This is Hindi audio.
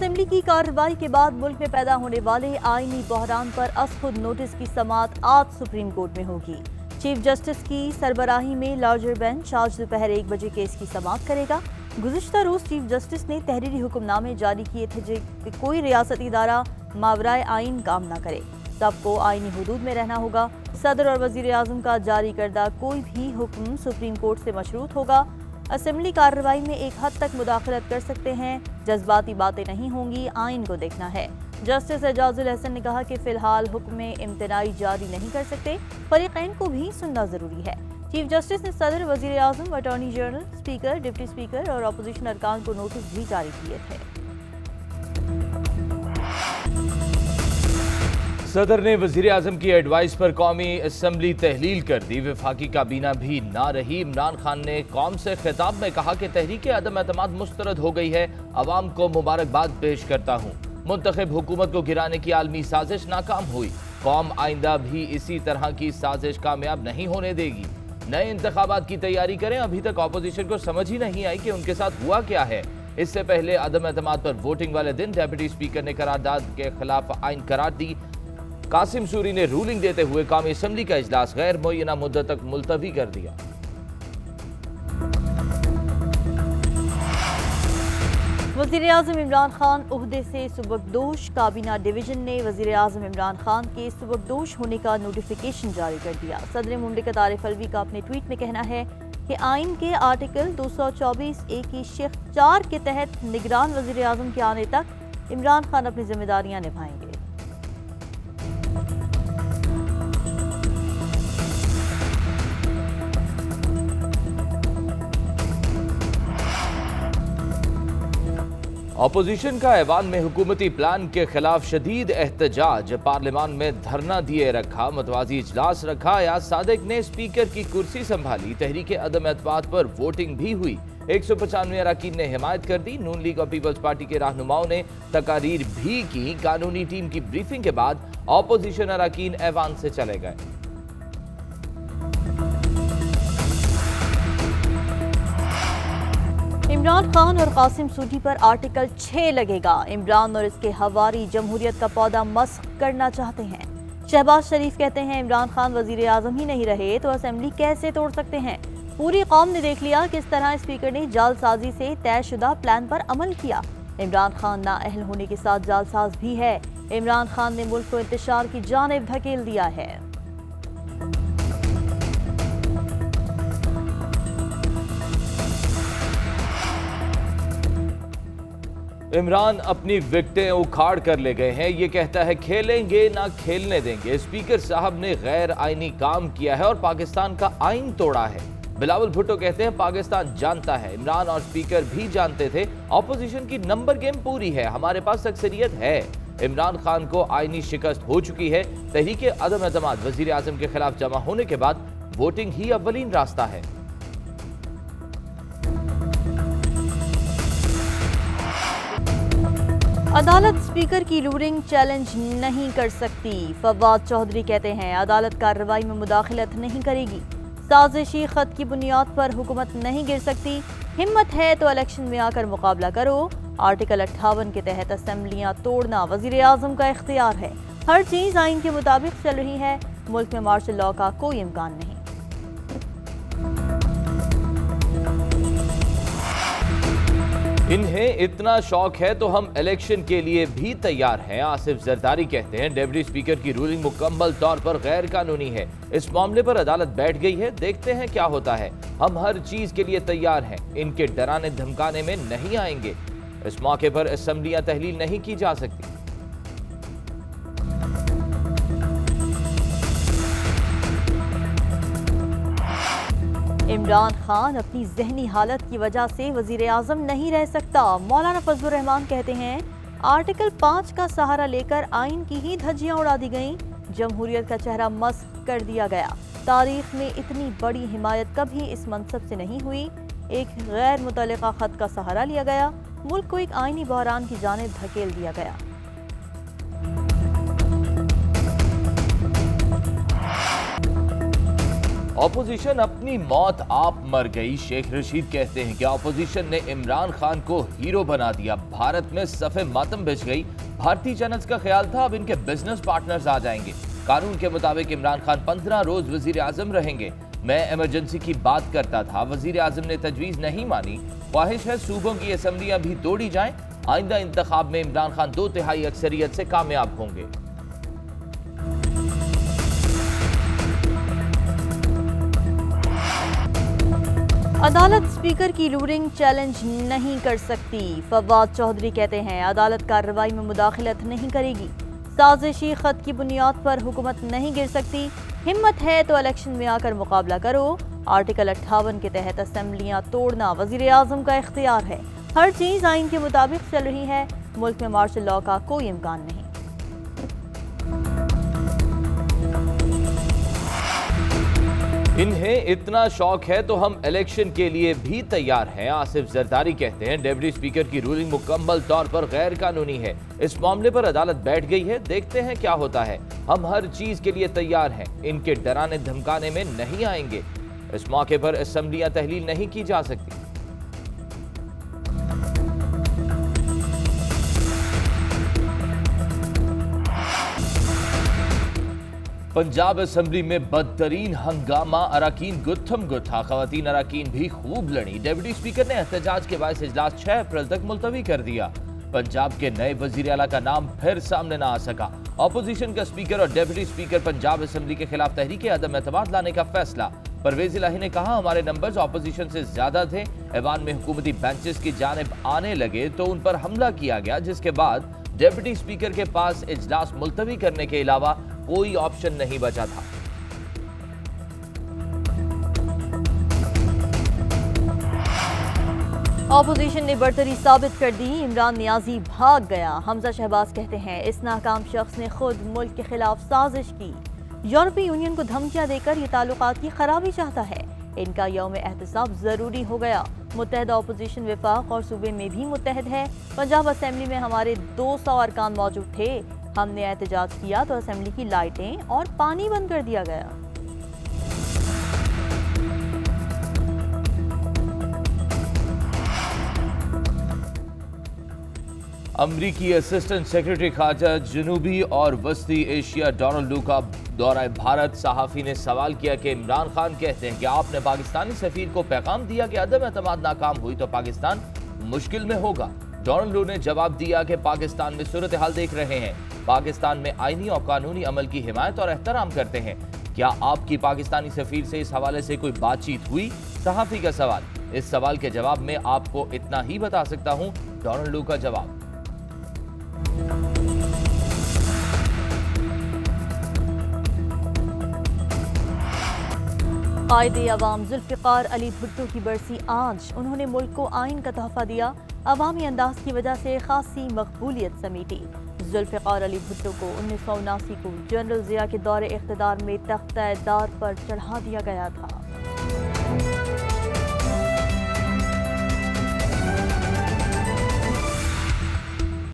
असेंबली की कार्रवाई के बाद मुल्क में पैदा होने वाले आईनी बहरान पर अज़खुद नोटिस की समाअत आज सुप्रीम कोर्ट में होगी। चीफ जस्टिस की सरबराही में लार्जर बेंच आज दोपहर 1 बजे केस की समाअत करेगा। गुज़िश्ता रोज चीफ जस्टिस ने तहरीरी हुक्मनामे जारी किए थे कि कोई रियासती इदारा मावराए आइन काम न करे, सबको आईनी हुदूद में रहना होगा। सदर और वज़ीर आज़म का जारी करदा कोई भी हुक्म सुप्रीम कोर्ट से मशरूत होगा। असेंबली कार्रवाई में एक हद तक मुदाखलत कर सकते हैं, जज्बाती बातें नहीं होंगी, आइन को देखना है। जस्टिस एजाजुल हसन ने कहा कि फिलहाल हुक्म में इम्तनाई जारी नहीं कर सकते, फरीकैन को भी सुनना जरूरी है। चीफ जस्टिस ने सदर, वज़ीर आज़म, attorney general, speaker, deputy speaker और अपोजिशन अरकान को नोटिस भी जारी किए थे। सदर ने वज़ीर आज़म की एडवाइस पर कौमी असम्बली तहलील कर दी। वफाकी काबीना भी ना रही। इमरान खान ने कौम से खिताब में कहा कि तहरीक अदम एतमाद मुस्तरद हो गई है, अवाम को मुबारकबाद पेश करता हूँ। मुंतखब हुकूमत को गिराने की आलमी साजिश नाकाम हुई। कौम आइंदा भी इसी तरह की साजिश कामयाब नहीं होने देगी। नए इंतखाबात की तैयारी करें। अभी तक अपोजिशन को समझ ही नहीं आई कि उनके साथ हुआ क्या है। इससे पहले अदम एतमाद पर वोटिंग वाले दिन डिप्टी स्पीकर ने करारदाद के खिलाफ आइन करार दी। कासिम सूरी ने रूलिंग देते हुए कौमी असम्बली का इजलास गैर मुअय्यना मुद्दत तक मुलतवी कर दिया। वज़ीर आज़म इमरान खान ओहदे से सुबकदोश। काबीना डिवीजन ने वज़ीर आज़म इमरान खान के सुबकदोश होने का नोटिफिकेशन जारी कर दिया। सदर मुमलिकत आरिफ अलवी का अपने ट्वीट में कहना है कि आइन के आर्टिकल 224A की शेख 4 के तहत निगरान वज़ीर आज़म के आने तक इमरान खान अपनी जिम्मेदारियां निभाएंगे। अपोजिशन का ऐवान में हुकूमती प्लान के खिलाफ शदीद एहतजाज। पार्लियामान में धरना दिए रखा, मतवाजी इजलास रखा। अयाज सादिक ने स्पीकर की कुर्सी संभाली। तहरीक अदम एतमाद पर वोटिंग भी हुई। 195 अरकान ने हिमायत कर दी। नून लीग और पीपल्स पार्टी के रहनुमाओं ने तकारीर भी की। कानूनी टीम की ब्रीफिंग के बाद अपोजिशन अरकान ऐवान से चले गए। इमरान खान और कासिम सूरी पर आर्टिकल 6 लगेगा। इमरान और इसके हवारी जमहूरियत का पौधा मस्ख करना चाहते हैं। शहबाज शरीफ कहते हैं इमरान खान वजीर आजम ही नहीं रहे तो असेंबली कैसे तोड़ सकते हैं। पूरी कौम ने देख लिया किस तरह स्पीकर ने जालसाजी से तयशुदा प्लान पर अमल किया। इमरान खान नाअहल होने के साथ जालसाज भी है। इमरान खान ने मुल्क को इंतशार की जानिब धकेल दिया है। इमरान अपनी विकेटें उखाड़ कर ले गए हैं। ये कहता है खेलेंगे ना खेलने देंगे। स्पीकर साहब ने गैर आईनी काम किया है और पाकिस्तान का आइन तोड़ा है। बिलावल भुट्टो कहते हैं पाकिस्तान जानता है, इमरान और स्पीकर भी जानते थे। ऑपोजिशन की नंबर गेम पूरी है, हमारे पास अक्सरियत है। इमरान खान को आईनी शिकस्त हो चुकी है। तहरीक अदम एतमाद वजीर आजम के खिलाफ जमा होने के बाद वोटिंग ही अव्वलीन रास्ता है। अदालत स्पीकर की रूलिंग चैलेंज नहीं कर सकती। फवाद चौधरी कहते हैं अदालत कार्रवाई में मुदाखलत नहीं करेगी। साजिशी खत की बुनियाद पर हुकूमत नहीं गिर सकती। हिम्मत है तो इलेक्शन में आकर मुकाबला करो। आर्टिकल 58 के तहत असेंबलियां तोड़ना वजीर आजम का इख्तियार है। हर चीज आइन के मुताबिक चल रही है। मुल्क में मार्शल लॉ का कोई इम्कान नहीं। इन्हें इतना शौक है तो हम इलेक्शन के लिए भी तैयार हैं। आसिफ जरदारी कहते हैं डिप्टी स्पीकर की रूलिंग मुकम्मल तौर पर गैर कानूनी है। इस मामले पर अदालत बैठ गई है, देखते हैं क्या होता है। हम हर चीज के लिए तैयार हैं, इनके डराने धमकाने में नहीं आएंगे। इस मौके पर असेंबलियां तहलील नहीं की जा सकती। इमरान खान अपनी जहनी हालत की वजह से वजीर आजम नहीं रह सकता। मौलाना फजलुर रहमान कहते हैं आर्टिकल 5 का सहारा लेकर आइन की ही धज्जियां उड़ा दी गईं। जमहूरियत का चेहरा मस्ख कर दिया गया। तारीख में इतनी बड़ी हिमायत कभी इस मनसब से नहीं हुई। एक गैर मुतल्लिका खत का सहारा लिया गया। मुल्क को एक आइनी बहरान की जानिब धकेल दिया गया। ऑपोजिशन अपनी मौत आप मर गई। शेख रशीद कहते हैं कि ऑपोजिशन ने इमरान खान को हीरो बना दिया, भारत में सफ़े मातम बिछ गई। भारतीय चैनल्स का ख्याल था अब इनके बिजनेस पार्टनर्स आ जाएंगे। कानून के मुताबिक इमरान खान 15 रोज वजीर आजम रहेंगे। मैं इमरजेंसी की बात करता था, वजीर आजम ने तजवीज़ नहीं मानी। ख्वाहिश है सूबों की असम्बलियां भी तोड़ी जाएं। आइंदा इंतखाब में इमरान खान 2/3 अक्सरियत से कामयाब होंगे। अदालत स्पीकर की रूलिंग चैलेंज नहीं कर सकती। फवाद चौधरी कहते हैं अदालत कार्रवाई में मुदाखलत नहीं करेगी। साजिशी खत की बुनियाद पर हुकूमत नहीं गिर सकती। हिम्मत है तो इलेक्शन में आकर मुकाबला करो। आर्टिकल 58 के तहत असेंबलियां तोड़ना वजीर आजम का इख्तियार है। हर चीज आइन के मुताबिक चल रही है। मुल्क में मार्शल लॉ का कोई इम्कान नहीं। इन्हें इतना शौक है तो हम इलेक्शन के लिए भी तैयार हैं। आसिफ जरदारी कहते हैं डिप्टी स्पीकर की रूलिंग मुकम्मल तौर पर गैर कानूनी है। इस मामले पर अदालत बैठ गई है, देखते हैं क्या होता है। हम हर चीज के लिए तैयार हैं, इनके डराने धमकाने में नहीं आएंगे। इस मौके पर असेंबलियां तहलील नहीं की जा सकती। पंजाब असेंबली में बदतरीन हंगामा, अराकीन गुत्थम गुत्था, खवातीन अराकीन भी खूब लड़ी। डिप्टी स्पीकर ने एहतजाज के बायस इजलास 6 अप्रैल तक मुलतवी कर दिया। पंजाब के नए वजीर आला का नाम फिर सामने न आ सका। ऑपोजिशन का स्पीकर और डिप्टी स्पीकर पंजाब असेंबली के खिलाफ तहरीक अदम एतमाद लाने का फैसला। परवेज इलाही ने कहा हमारे नंबर्स ऑपोजिशन से ज्यादा थे। ऐवान में हुकूमती बेंचेस की जानिब आने लगे तो उन पर हमला किया गया, जिसके बाद डिप्टी स्पीकर के पास इजलास मुलतवी करने के अलावा कोई ऑप्शन नहीं बचा था। ऑपोजिशन ने बरतरी साबित कर दी। इमरान नियाजी भाग गया। हमजा शहबाज कहते हैं इस नाकाम शख्स ने खुद मुल्क के खिलाफ साजिश की। यूरोपीय यूनियन को धमकियां देकर ये ताल्लुकात की खराबी चाहता है। इनका यौम एहतसाब जरूरी हो गया। मुत्तहदा ऑपोजिशन विफाक और सूबे में भी मुत्तहद है। पंजाब असेंबली में हमारे 200 अरकान मौजूद थे। हमने एहतजाज किया तो असेंबली की लाइटें और पानी बंद कर दिया गया। अमरीकी असिस्टेंट सेक्रेटरी खारजा जनूबी और वस्ती एशिया डोनाल्ड लू का दौरा भारत। सहाफ़ी ने सवाल किया कि इमरान खान कहते हैं कि आपने पाकिस्तानी सफीर को पैगाम दिया कि अदम एतमाद नाकाम हुई तो पाकिस्तान मुश्किल में होगा। डोनाल्ड लू ने जवाब दिया कि पाकिस्तान में सूरत हाल देख रहे हैं। पाकिस्तान में आईनी और कानूनी अमल की हिमायत और एहतराम करते हैं। क्या आपकी पाकिस्तानी सफीर से इस हवाले से कोई बातचीत हुई? सहाफ़ी का सवाल। इस सवाल के जवाब में आपको इतना ही बता सकता हूं, डोनाल्ड लू का जवाब। कायदे अवाम जुल्फ़िकार अली भुट्टो की बरसी आज। उन्होंने मुल्क को आइन का तोहफा दिया। अवामी अंदाज की वजह से खासी मकबूलियत समेटी। जुल्फ़िकार अली भुट्टो को 1979 को जनरल ज़िया के दौरे इख्तिदार में तख्ता-ए-दार पर चढ़ा दिया गया था।